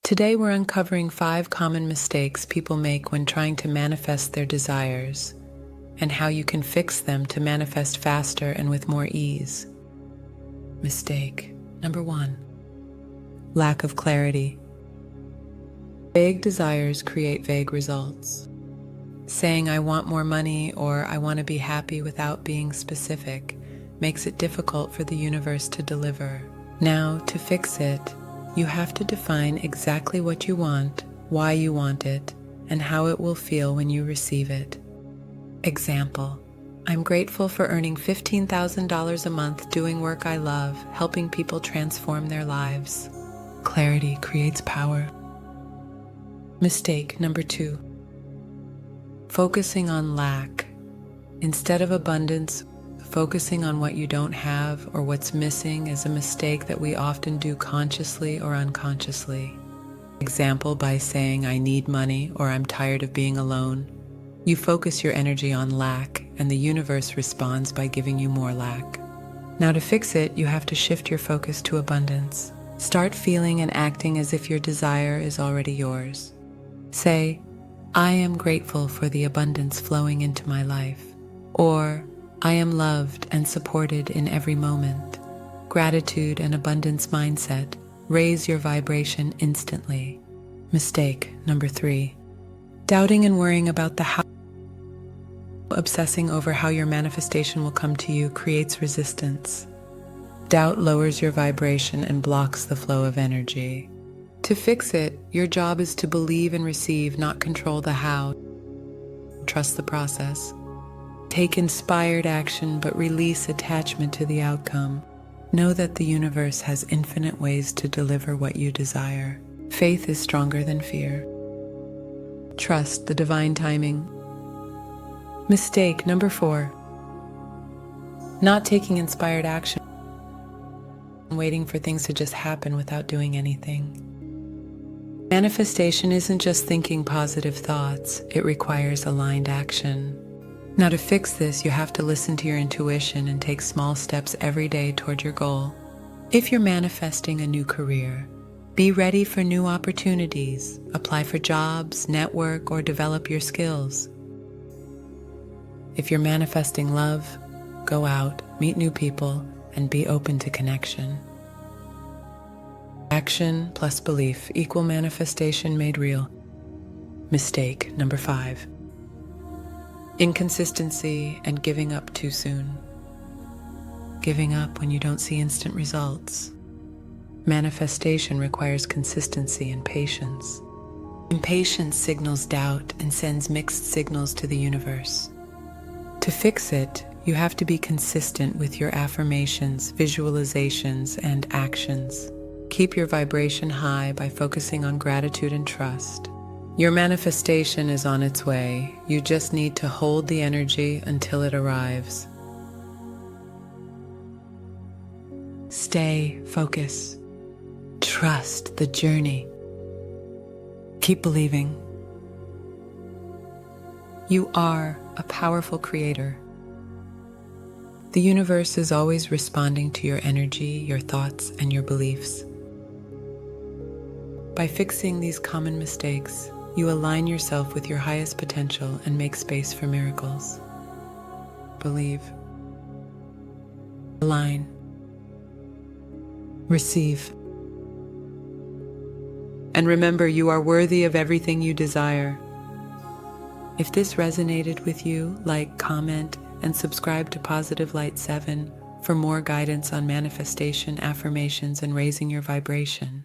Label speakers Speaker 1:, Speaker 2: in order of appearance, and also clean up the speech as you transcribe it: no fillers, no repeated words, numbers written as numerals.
Speaker 1: Today we're uncovering 5 common mistakes people make when trying to manifest their desires, and how you can fix them to manifest faster and with more ease. Mistake number 1. Lack of clarity. Vague desires create vague results. Saying I want more money or I want to be happy without being specific makes it difficult for the universe to deliver. Now, to fix it, you have to define exactly what you want, why you want it, and how it will feel when you receive it. Example: I'm grateful for earning $15,000 a month doing work I love, helping people transform their lives. Clarity creates power. Mistake number 2. Focusing on lack. Instead of abundance, focusing on what you don't have or what's missing is a mistake that we often do consciously or unconsciously. Example, by saying I need money or I'm tired of being alone. You focus your energy on lack, and the universe responds by giving you more lack. Now, to fix it, you have to shift your focus to abundance. Start feeling and acting as if your desire is already yours. Say, I am grateful for the abundance flowing into my life. Or, I am loved and supported in every moment. Gratitude and abundance mindset raise your vibration instantly. Mistake number 3. Doubting and worrying about the how. Obsessing over how your manifestation will come to you creates resistance. Doubt lowers your vibration and blocks the flow of energy. To fix it, your job is to believe and receive, not control the how. Trust the process. Take inspired action, but release attachment to the outcome. Know that the universe has infinite ways to deliver what you desire. Faith is stronger than fear. Trust the divine timing. Mistake number 4. Not taking inspired action. Waiting for things to just happen without doing anything. Manifestation isn't just thinking positive thoughts, it requires aligned action. Now, to fix this, you have to listen to your intuition and take small steps every day toward your goal. If you're manifesting a new career, be ready for new opportunities. Apply for jobs, network, or develop your skills. If you're manifesting love, go out, meet new people, and be open to connection. Action plus belief equal manifestation made real. Mistake number 5. Inconsistency and giving up too soon. Giving up when you don't see instant results. Manifestation requires consistency and patience. Impatience signals doubt and sends mixed signals to the universe. To fix it, you have to be consistent with your affirmations, visualizations, and actions. Keep your vibration high by focusing on gratitude and trust. Your manifestation is on its way. You just need to hold the energy until it arrives. Stay focused. Trust the journey. Keep believing. You are a powerful creator. The universe is always responding to your energy, your thoughts, and your beliefs. By fixing these common mistakes, you align yourself with your highest potential and make space for miracles. Believe. Align. Receive. And remember, you are worthy of everything you desire. If this resonated with you, like, comment, and subscribe to Positive Light 7 for more guidance on manifestation, affirmations, and raising your vibration.